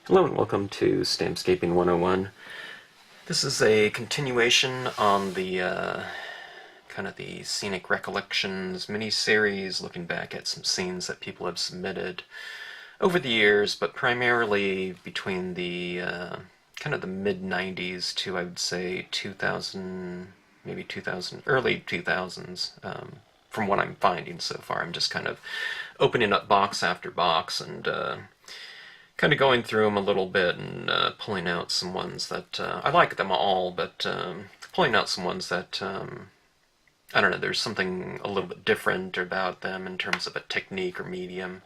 Hello and welcome to Stampscaping 101. This is a continuation on the kind of the Scenic Recollections mini-series, looking back at some scenes that people have submitted over the years, but primarily between the kind of the mid-90s to, I would say, 2000, maybe 2000, early 2000s. From what I'm finding so far, I'm just kind of opening up box after box and kind of going through them a little bit and pulling out some ones that I like them all, but pulling out some ones that I don't know, there's something a little bit different about them in terms of a technique or medium.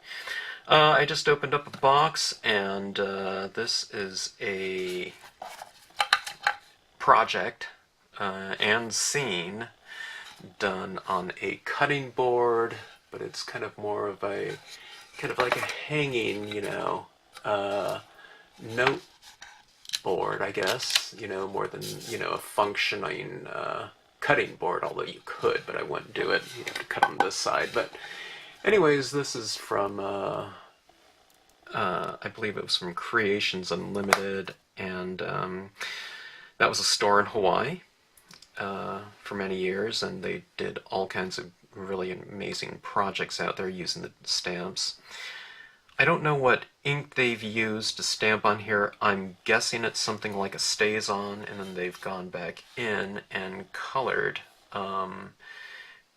I just opened up a box, and this is a project and scene done on a cutting board, but it's kind of more of a kind of like a hanging, note board, I guess, more than, a functioning cutting board, although you could, but I wouldn't do it. You have to cut on this side. But anyways, this is from, I believe it was from Creations Unlimited, and that was a store in Hawaii for many years, and they did all kinds of really amazing projects out there using the stamps. I don't know what ink they've used to stamp on here. I'm guessing it's something like a StazOn, and then they've gone back in and colored.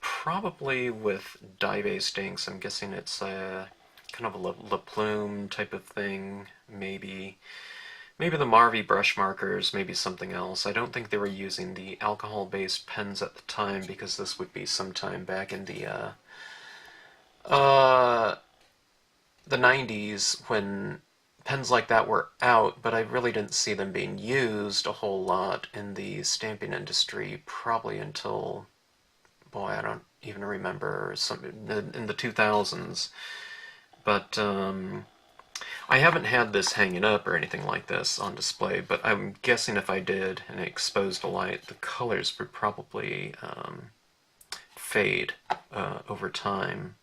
Probably with dye-based inks. I'm guessing it's a kind of a La Plume type of thing. Maybe the Marvy brush markers, maybe something else. I don't think they were using the alcohol-based pens at the time, because this would be sometime back in the 90s when pens like that were out, but I really didn't see them being used a whole lot in the stamping industry probably until, boy, I don't even remember, in the 2000s. But I haven't had this hanging up or anything like this on display, but I'm guessing if I did and exposed to light, the colors would probably fade over time.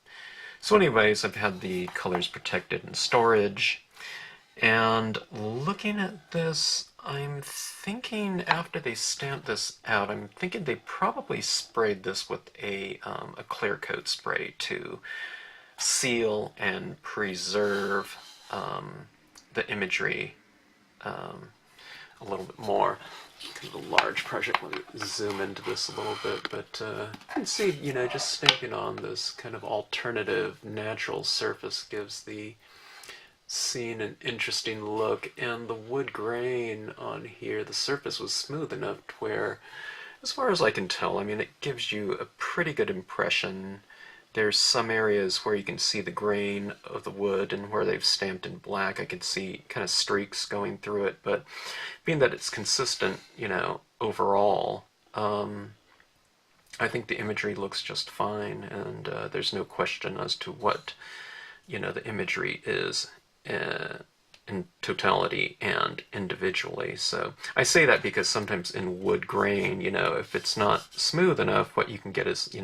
So anyways, I've had the colors protected in storage, and looking at this, I'm thinking after they stamped this out, I'm thinking they probably sprayed this with a clear coat spray to seal and preserve the imagery a little bit more. Kind of a large project. Let me zoom into this a little bit, but you can see, just stamping on this kind of alternative natural surface gives the scene an interesting look, and the wood grain on here, the surface was smooth enough to where, as far as I can tell, I mean, it gives you a pretty good impression. There's some areas where you can see the grain of the wood, and where they've stamped in black, I can see kind of streaks going through it, but being that it's consistent, overall, I think the imagery looks just fine, and there's no question as to what, the imagery is in totality and individually. So I say that because sometimes in wood grain, if it's not smooth enough, what you can get is,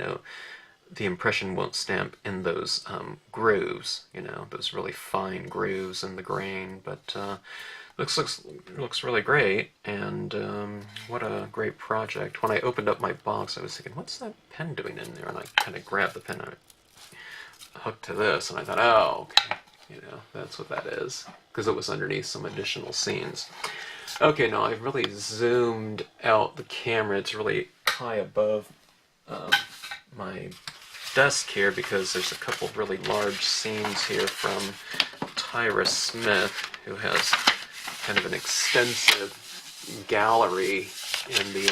the impression won't stamp in those grooves, those really fine grooves in the grain. But looks really great, and what a great project. When I opened up my box, I was thinking, what's that pen doing in there? And I kind of grabbed the pen and I hooked to this, and I thought, oh, okay, that's what that is, because it was underneath some additional scenes. Okay, now I've really zoomed out the camera. It's really high above my desk here, because there's a couple of really large scenes here from Tyra Smith, who has kind of an extensive gallery in the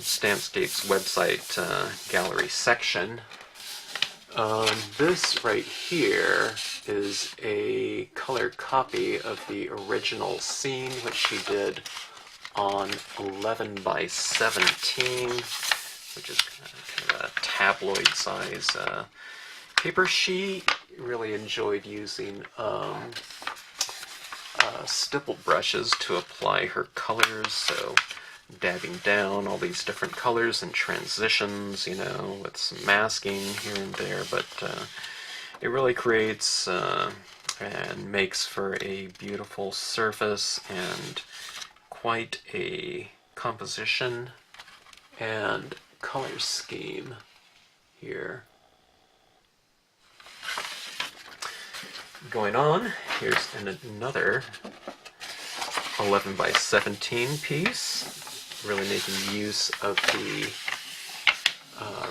Stampscapes website gallery section. This right here is a color copy of the original scene, which she did on 11 by 17, which is kind of a tabloid size paper. She really enjoyed using stippled brushes to apply her colors, so dabbing down all these different colors and transitions, with some masking here and there, but it really creates and makes for a beautiful surface and quite a composition and color scheme here. Going on, here's another 11 by 17 piece, really making use of the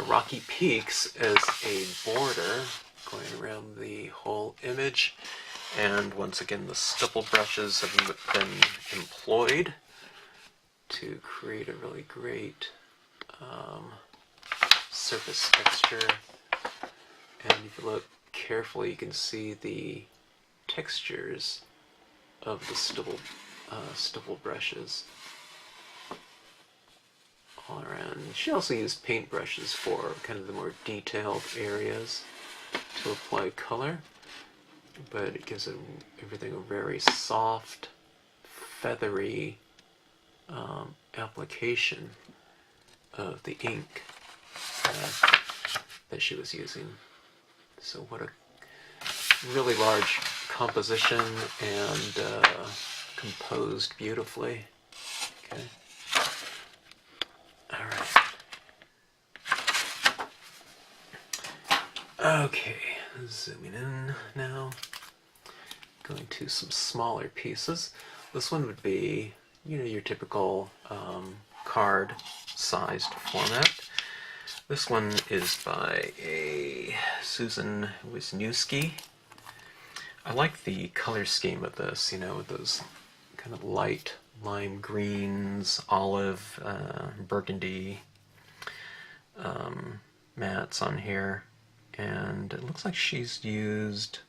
rocky peaks as a border going around the whole image. And once again, the stipple brushes have been employed to create a really great surface texture. And if you look carefully, you can see the textures of the stipple brushes all around. She also used paint brushes for kind of the more detailed areas to apply color, but it gives everything a very soft, feathery application of the ink that she was using. So what a really large composition and composed beautifully. Okay. All right. Okay, zooming in now. Going to some smaller pieces. This one would be, your typical card-sized format. This one is by a Susan Wisniewski. I like the color scheme of this, with those kind of light lime greens, olive, burgundy mattes on here. And it looks like she's used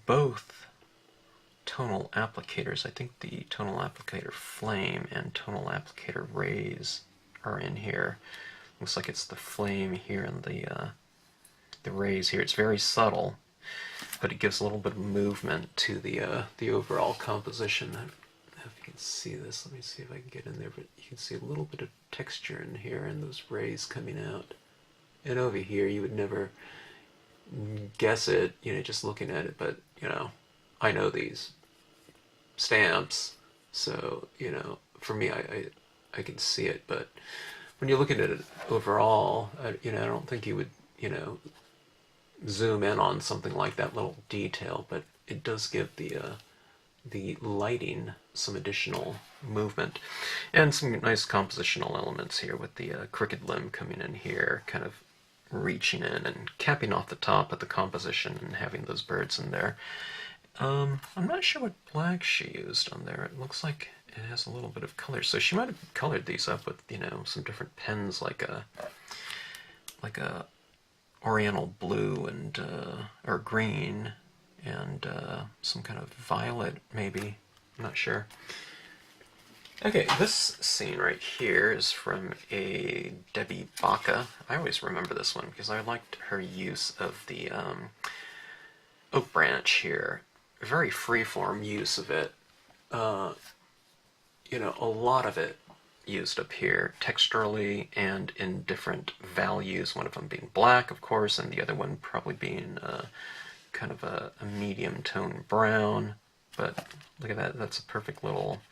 both tonal applicators. I think the tonal applicator Flame and tonal applicator Raise are in here. Looks like it's the Flame here and the Raise here. It's very subtle, but it gives a little bit of movement to the overall composition. I don't know if you can see this. Let me see if I can get in there, but you can see a little bit of texture in here and those rays coming out. And over here, you would never guess it, just looking at it, but, I know these stamps, so, for me, I can see it, but when you're looking at it overall, I don't think you would, zoom in on something like that little detail, but it does give the lighting some additional movement and some nice compositional elements here with the crooked limb coming in here, kind of reaching in and capping off the top of the composition and having those birds in there. I'm not sure what black she used on there. It looks like it has a little bit of color, so she might have colored these up with some different pens, like a oriental blue and or green and some kind of violet, maybe. I'm not sure. Okay, this scene right here is from a Debbie Baca. I always remember this one because I liked her use of the oak branch here. Very freeform use of it. A lot of it used up here texturally and in different values, one of them being black, of course, and the other one probably being kind of a medium tone brown. But look at that, that's a perfect little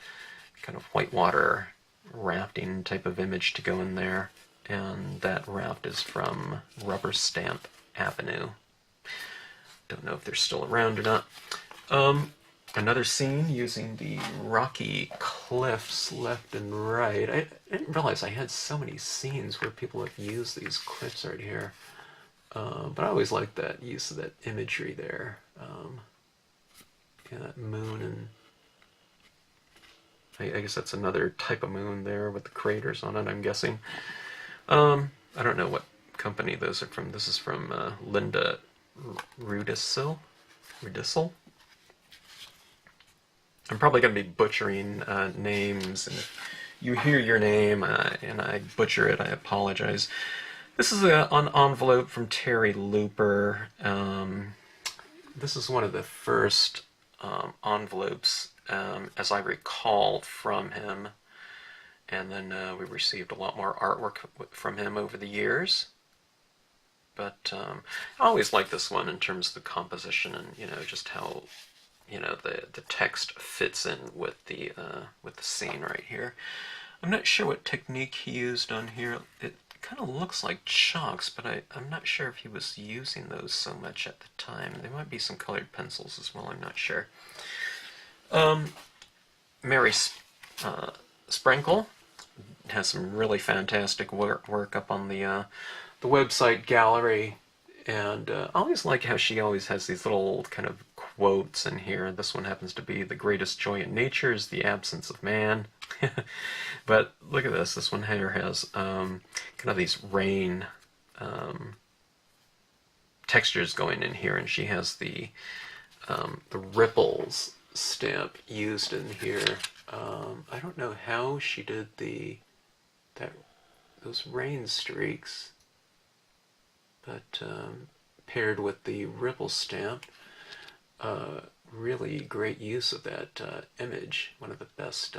kind of whitewater rafting type of image to go in there. And that raft is from Rubber Stamp Avenue. Don't know if they're still around or not. Another scene using the rocky cliffs left and right. I didn't realize I had so many scenes where people have used these cliffs right here. But I always liked that use of that imagery there. That moon, and I guess that's another type of moon there with the craters on it, I'm guessing. I don't know what company those are from. This is from Linda Rudisell. I'm probably going to be butchering names, and if you hear your name and I butcher it, I apologize. This is an envelope from Terry Looper. This is one of the first envelopes, as I recall, from him. And then we received a lot more artwork from him over the years. But I always like this one in terms of the composition and, just how, the text fits in with the scene right here. I'm not sure what technique he used on here. It kind of looks like chalks, but I'm not sure if he was using those so much at the time. There might be some colored pencils as well, I'm not sure. Mary Sprinkle has some really fantastic work up on the website gallery, and I always like how she always has these little kind of quotes in here. This one happens to be, "The greatest joy in nature is the absence of man." But look at this. This one here has kind of these rain textures going in here, and she has the ripples stamp used in here. I don't know how she did those rain streaks, but paired with the ripple stamp, really great use of that image. One of the best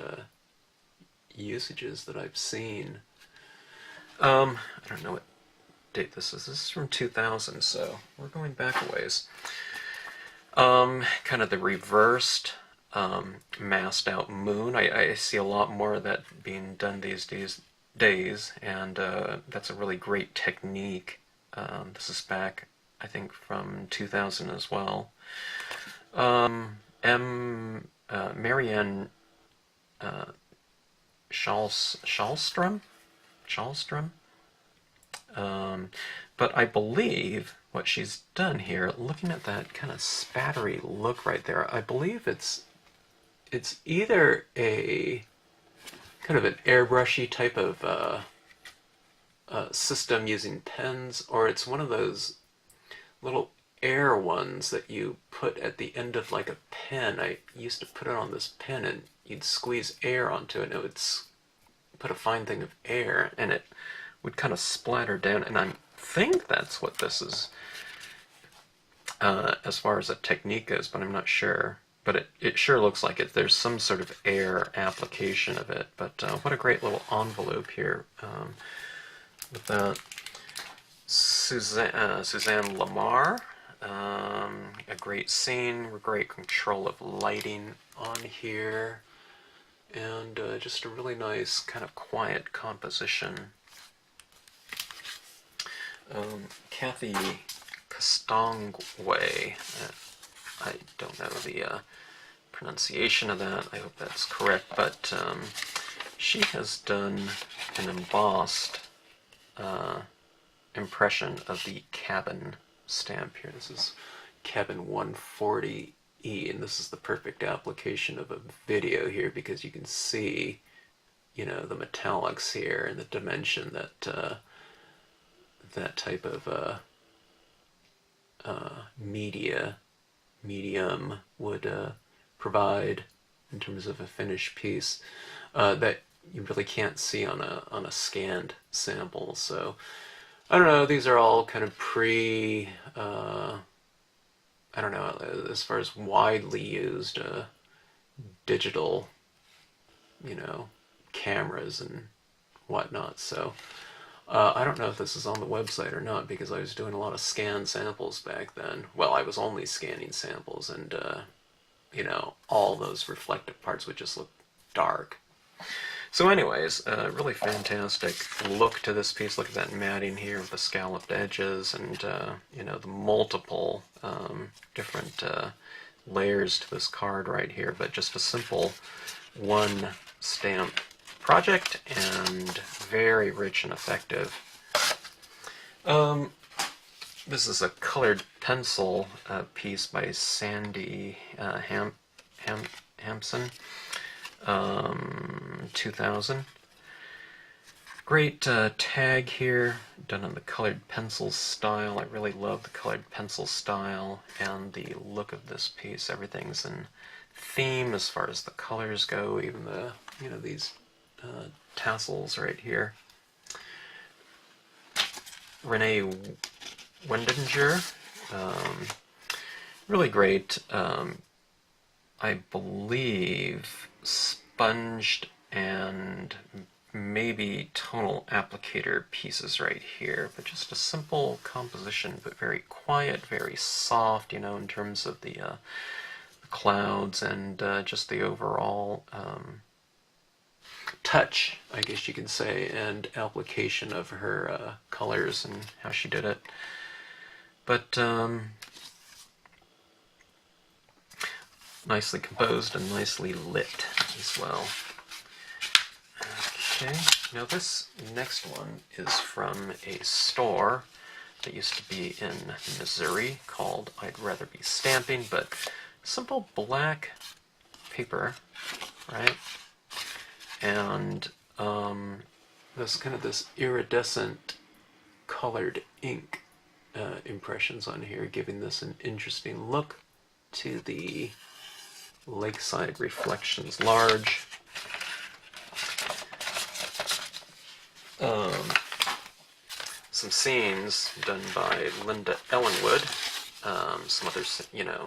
usages that I've seen. I don't know what date this is. This is from 2000, so we're going back a ways. Kind of the reversed masked out moon. I see a lot more of that being done these days, and that's a really great technique. This is back, I think, from 2000 as well. Marianne Schallstrom? But I believe what she's done here, looking at that kind of spattery look right there, I believe it's either a kind of an airbrushy type of system using pens, or it's one of those little air ones that you put at the end of like a pen. I used to put it on this pen, and you'd squeeze air onto it, and it would put a fine thing of air, and it would kind of splatter down, and I think that's what this is as far as a technique goes, but I'm not sure. But it sure looks like it. There's some sort of air application of it. But what a great little envelope here with that. Suzanne Lamar. A great scene, great control of lighting on here, and just a really nice kind of quiet composition. Kathy Castongway. I don't know the pronunciation of that. I hope that's correct, but she has done an embossed impression of the cabin stamp here. This is cabin 140E, and this is the perfect application of a video here because you can see, the metallics here and the dimension that that type of medium would provide in terms of a finished piece that you really can't see on a scanned sample. So I don't know, these are all kind of I don't know, as far as widely used digital, cameras and whatnot. So I don't know if this is on the website or not, because I was doing a lot of scanned samples back then. Well, I was only scanning samples, and all those reflective parts would just look dark. So anyways, really fantastic look to this piece. Look at that matting here with the scalloped edges, and the multiple different layers to this card right here, but just a simple one stamp project, and very rich and effective. This is a colored pencil piece by Sandy Hampson, 2000. Great tag here, done in the colored pencil style. I really love the colored pencil style and the look of this piece. Everything's in theme as far as the colors go, even the, these tassels right here. Renee Wendinger, really great, I believe sponged and maybe tonal applicator pieces right here, but just a simple composition, but very quiet, very soft, you know, in terms of the clouds and just the overall touch, I guess you could say, and application of her colors and how she did it. But nicely composed and nicely lit as well. Okay, now this next one is from a store that used to be in Missouri called I'd Rather Be Stamping, but simple black paper, right? And there's kind of this iridescent colored ink impressions on here, giving this an interesting look to the lakeside reflections large. Some scenes done by Linda Ellenwood. Some others, you know,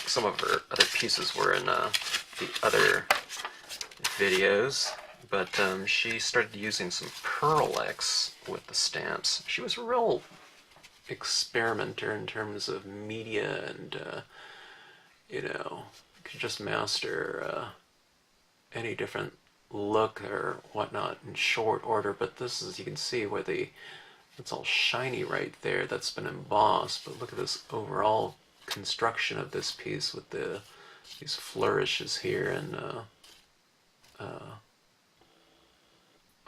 some of her other pieces were in the other videos, but she started using some Pearl-X with the stamps. She was a real experimenter in terms of media and, you know, could just master any different look or whatnot in short order. But this is, you can see where it's all shiny right there, that's been embossed, but look at this overall construction of this piece with these flourishes here, and I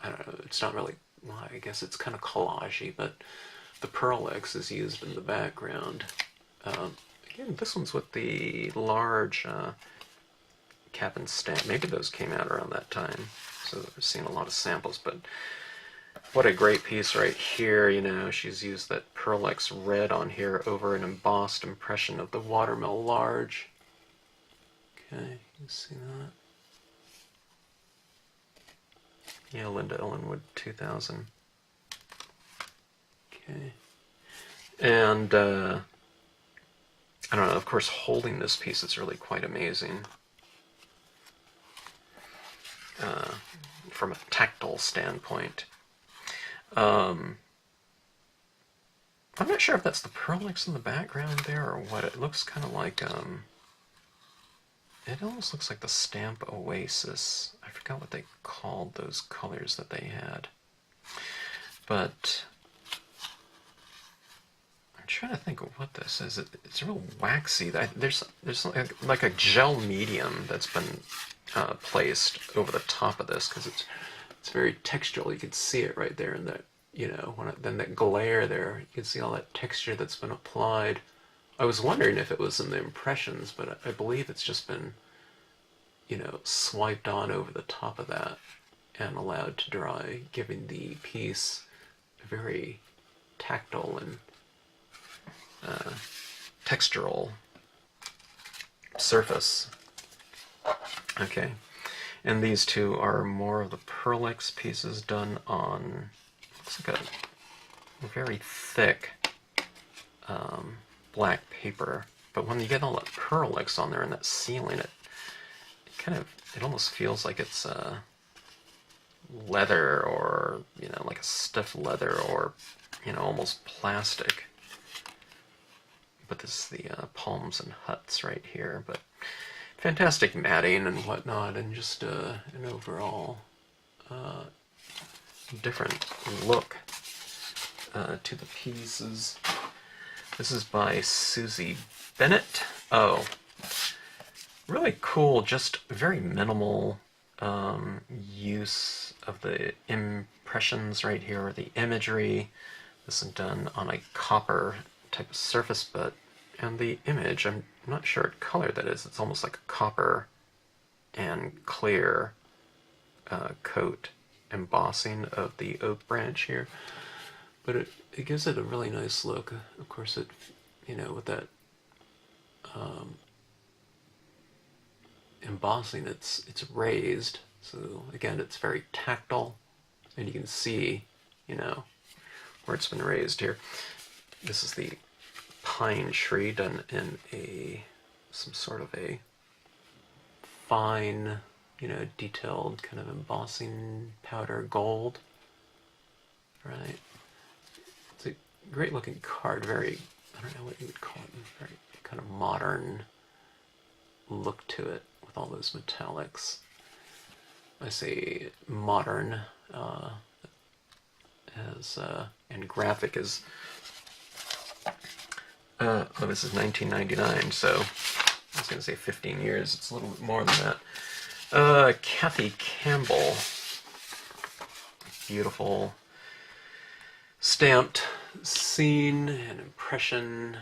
don't know, it's not really, well, I guess it's kind of collagey, but the Pearl-X is used in the background. Again, this one's with the large cap and stamp. Maybe those came out around that time, so I've seen a lot of samples, but what a great piece right here. You know, she's used that Pearl-X red on here over an embossed impression of the watermill large. Okay, you see that? Yeah, Linda Ellenwood 2000. Okay. And, I don't know, of course, holding this piece is really quite amazing. From a tactile standpoint. I'm not sure if that's the Pearl-X in the background there or what. It looks kind of like, it almost looks like the Stamp Oasis. I forgot what they called those colors that they had. But I'm trying to think of what this is. It's real waxy. There's like a gel medium that's been placed over the top of this, because it's very textural. You can see it right there in that, you know, then that glare there, you can see all that texture that's been applied. I was wondering if it was in the impressions, but I believe it's just been, you know, swiped on over the top of that and allowed to dry, giving the piece a very tactile and textural surface. Okay, and these two are more of the Pearl-X pieces done on, looks like a very thick black paper. But when you get all that Pearl-X on there and that sealing, it almost feels like it's leather, or, you know, like a stiff leather, or, you know, almost plastic. But this is the palms and huts right here. But fantastic matting and whatnot, and just an overall different look to the pieces. This is by Susie Bennett. Oh, really cool, just very minimal use of the impressions right here, or the imagery. This is done on a copper type of surface, and the image, I'm not sure what color that is. It's almost like a copper and clear coat embossing of the oak branch here. But it gives it a really nice look. Of course, it, you know, with that embossing, it's raised. So again, it's very tactile, and you can see, you know, where it's been raised here. This is the pine tree done in some sort of a fine you know, detailed kind of embossing powder gold, right? It's a great looking card, very, I don't know what you would call it, very kind of modern look to it with all those metallics. I say modern, and graphic is, oh, this is 1999, so I was going to say 15 years. It's a little bit more than that. Kathy Campbell. Beautiful stamped scene and impression.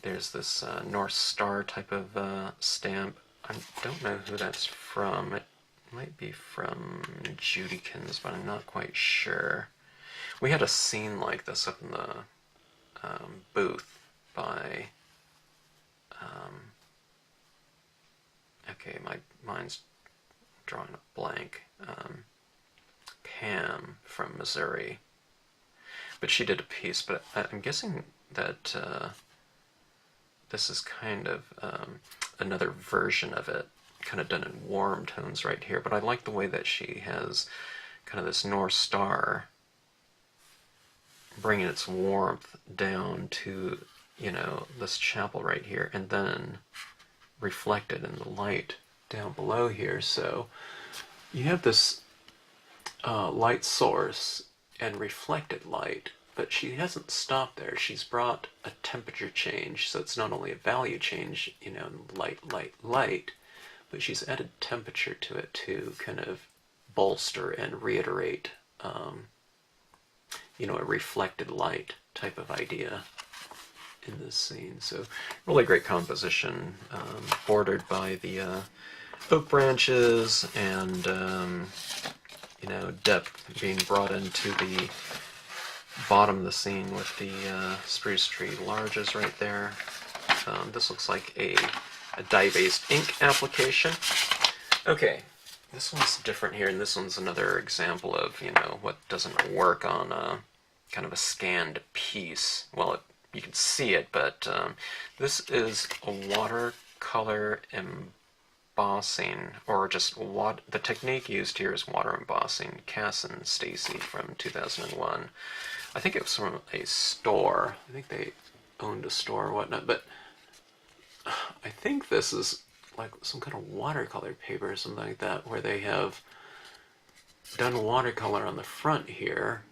There's this North Star type of stamp. I don't know who that's from. It might be from Judykins, but I'm not quite sure. We had a scene like this up in the booth by... okay, my mind's drawing a blank. Pam from Missouri. But she did a piece, but I'm guessing that this is kind of another version of it, kind of done in warm tones right here. But I like the way that she has kind of this North Star bringing its warmth down to, you know, this chapel right here, and then reflected in the light down below here. So you have this light source and reflected light, but she hasn't stopped there. She's brought a temperature change, so it's not only a value change, you know, light, light, light, but she's added temperature to it to kind of bolster and reiterate, you know, a reflected light type of idea in this scene. So really great composition, bordered by the oak branches and you know, depth being brought into the bottom of the scene with the spruce tree larges right there. This looks like a dye-based ink application. Okay, this one's different here, and this one's another example of, you know, what doesn't work on kind of a scanned piece. Well, you can see it, but this is a watercolor embossing, or just the technique used here is water embossing. Cass and Stacy from 2001. I think it was from a store. I think they owned a store or whatnot, but I think this is like some kind of watercolor paper or something like that, where they have done watercolor on the front here,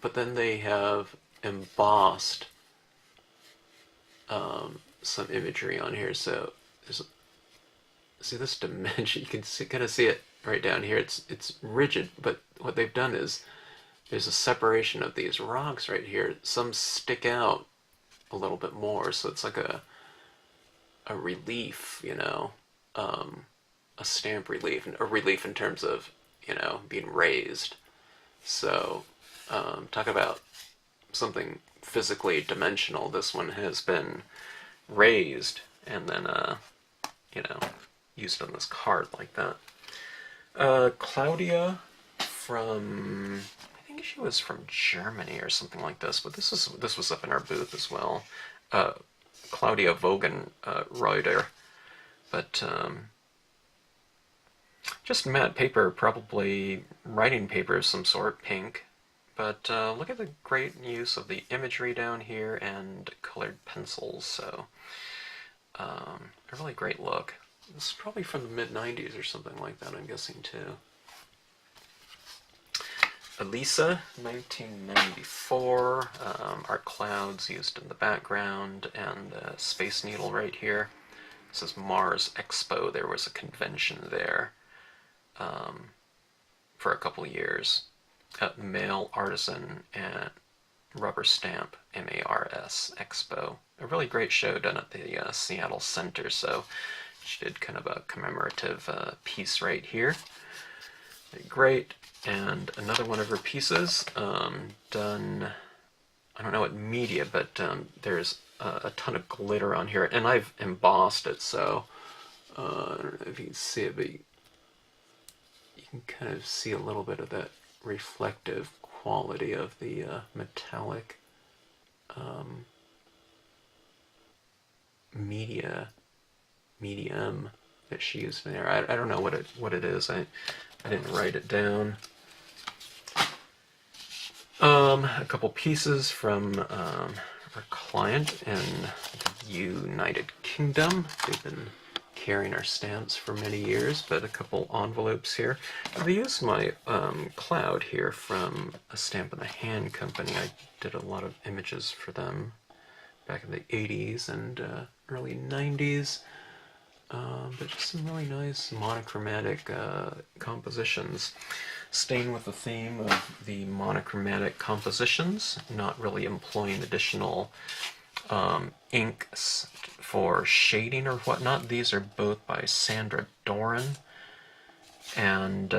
but then they have embossed some imagery on here. So there's, see this dimension, you can kind of see it right down here. It's rigid, but what they've done is there's a separation of these rocks right here. Some stick out a little bit more, so it's like a relief, you know, a stamp relief, a relief in terms of, you know, being raised. So talk about something physically dimensional. This one has been raised and then, you know, used on this card like that. Claudia from, I think she was from Germany or something like this, but this was up in our booth as well. Claudia Vogenreuter, but just matte paper, probably writing paper of some sort, pink. But look at the great use of the imagery down here and colored pencils, so a really great look. This is probably from the mid-90s or something like that, I'm guessing, too. Elisa, 1994, our clouds used in the background, and Space Needle right here. This is Mars Expo. There was a convention there for a couple years. Male Artisan and Rubber Stamp, MARS Expo. A really great show done at the Seattle Center, so she did kind of a commemorative piece right here. Great. And another one of her pieces, done, I don't know what media, but there's a ton of glitter on here, and I've embossed it, so I don't know if you can see it, but you can kind of see a little bit of that reflective quality of the metallic medium that she used in there. I don't know what it is. I didn't write it down. A couple pieces from our client in the United Kingdom. They've been carrying our stamps for many years, but a couple envelopes here. They used my cloud here from a Stamp in the Hand company. I did a lot of images for them back in the 80s and early 90s. But just some really nice monochromatic compositions. Staying with the theme of the monochromatic compositions, not really employing additional inks for shading or whatnot. These are both by Sandra Doran, and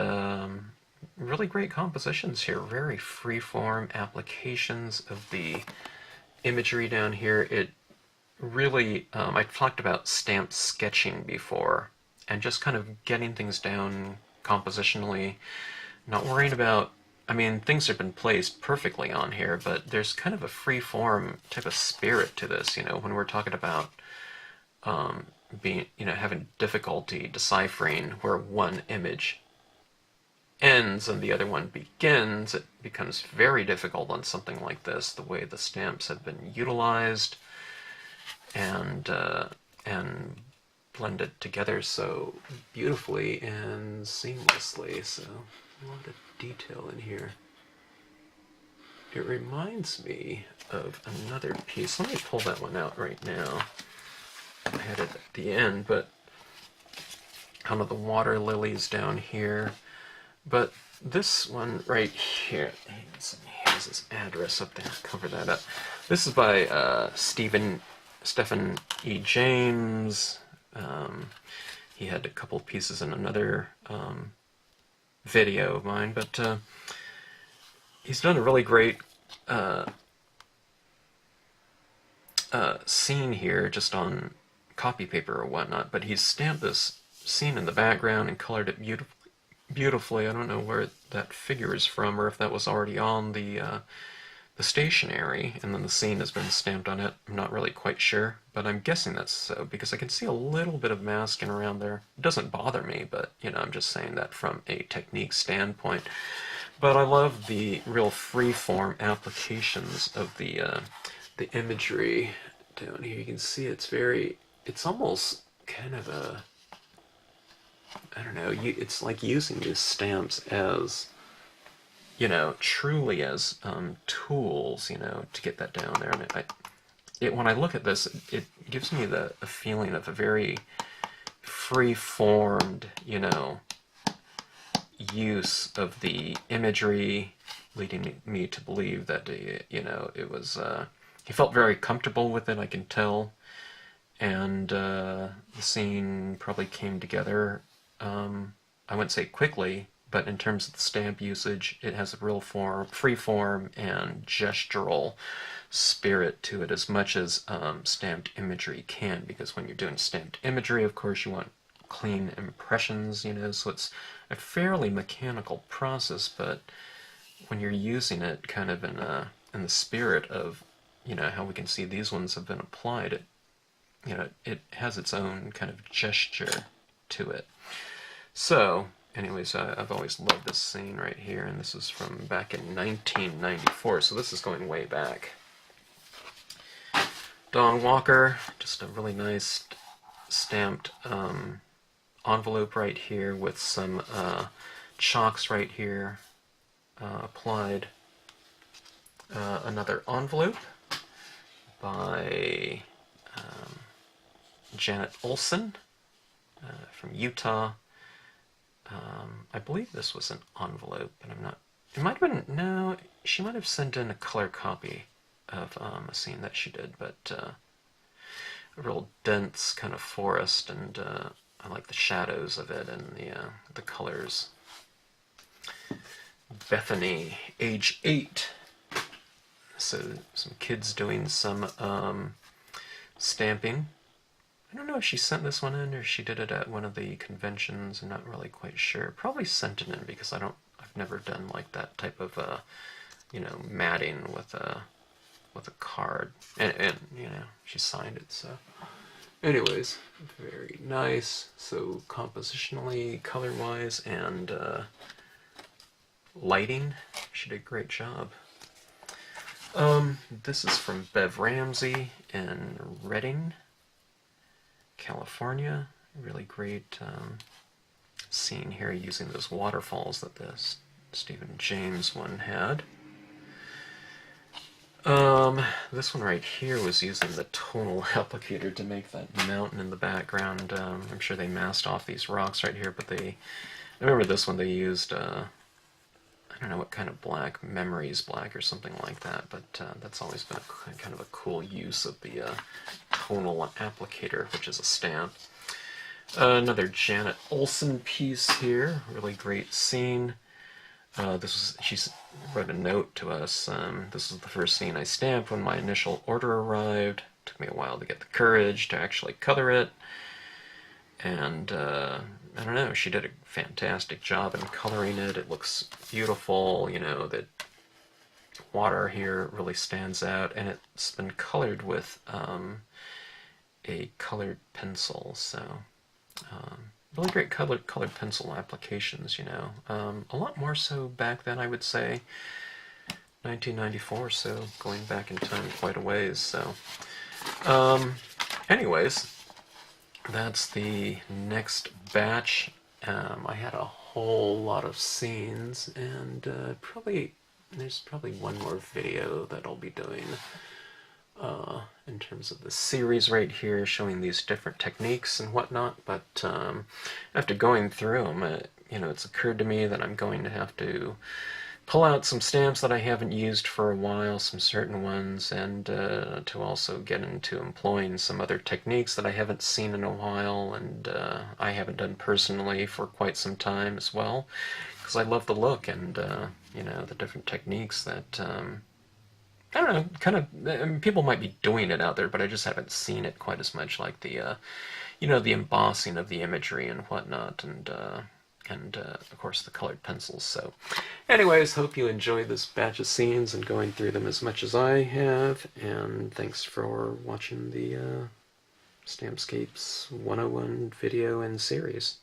really great compositions here. Very freeform applications of the imagery down here. It really, I talked about stamp sketching before, and just kind of getting things down compositionally, not worrying about, I mean, things have been placed perfectly on here, but there's kind of a free form type of spirit to this, you know, when we're talking about being, you know, having difficulty deciphering where one image ends and the other one begins. It becomes very difficult on something like this, the way the stamps have been utilized and blended together so beautifully and seamlessly. So a lot of detail in here. It reminds me of another piece. Let me pull that one out right now. I had it at the end, but kind of the water lilies down here. But this one right here, here's his address up there, cover that up. This is by Stephen E. James. He had a couple pieces in another video of mine, but he's done a really great scene here just on copy paper or whatnot, but he's stamped this scene in the background and colored it beautifully. I don't know where that figure is from, or if that was already on the stationery, and then the scene has been stamped on it. I'm not really quite sure, but I'm guessing that's so, because I can see a little bit of masking around there. It doesn't bother me, but, you know, I'm just saying that from a technique standpoint. But I love the real free-form applications of the imagery down here. You can see it's almost kind of a, I don't know, it's like using these stamps as, you know, truly as tools, you know, to get that down there. And when I look at this, it gives me a feeling of a very free-formed, you know, use of the imagery, leading me to believe that, you know, it was, he felt very comfortable with it, I can tell. And the scene probably came together, I wouldn't say quickly, but in terms of the stamp usage, it has a real free form and gestural spirit to it, as much as stamped imagery can, because when you're doing stamped imagery, of course, you want clean impressions, you know, so it's a fairly mechanical process, but when you're using it kind of in the spirit of, you know, how we can see these ones have been applied, it, you know, it has its own kind of gesture to it. So, anyways, I've always loved this scene right here, and this is from back in 1994, so this is going way back. Dawn Walker, just a really nice stamped envelope right here with some chalks right here applied. Another envelope by Janet Olson from Utah. I believe this was an envelope, but I'm not, it might have been, no, she might have sent in a color copy of a scene that she did, but a real dense kind of forest, and I like the shadows of it and the colors. Bethany, age 8. So some kids doing some stamping. I don't know if she sent this one in or she did it at one of the conventions. I'm not really quite sure. Probably sent it in, because I've never done like that type of you know, matting with a card. And you know, she signed it, so anyways, very nice. So compositionally, color-wise, and lighting, she did a great job. This is from Bev Ramsey in Redding, California. Really great scene here using those waterfalls that this Stephen James one had. This one right here was using the tonal applicator to make that mountain in the background. I'm sure they masked off these rocks right here, but I remember this one they used, I don't know what kind of black, Memories black or something like that, but that's always been kind of a cool use of the tonal applicator, which is a stamp. Another Janet Olson piece here, really great scene. She wrote a note to us. This was the first scene I stamped when my initial order arrived. It took me a while to get the courage to actually color it. And I don't know, she did a fantastic job in coloring it. It looks beautiful, you know, the water here really stands out, and it's been colored with a colored pencil, so really great colored pencil applications, you know. A lot more so back then, I would say. 1994, so going back in time quite a ways, so. Anyways, that's the next batch. I had a whole lot of scenes, and there's probably one more video that I'll be doing in terms of the series right here, showing these different techniques and whatnot, but after going through them, you know, it's occurred to me that I'm going to have to pull out some stamps that I haven't used for a while, some certain ones, and to also get into employing some other techniques that I haven't seen in a while, and I haven't done personally for quite some time as well, because I love the look and, you know, the different techniques that I don't know, kind of, I mean, people might be doing it out there, but I just haven't seen it quite as much, like the, you know, the embossing of the imagery and whatnot, and of course the colored pencils. So anyways, hope you enjoyed this batch of scenes and going through them as much as I have, and thanks for watching the Stampscapes 101 video and series.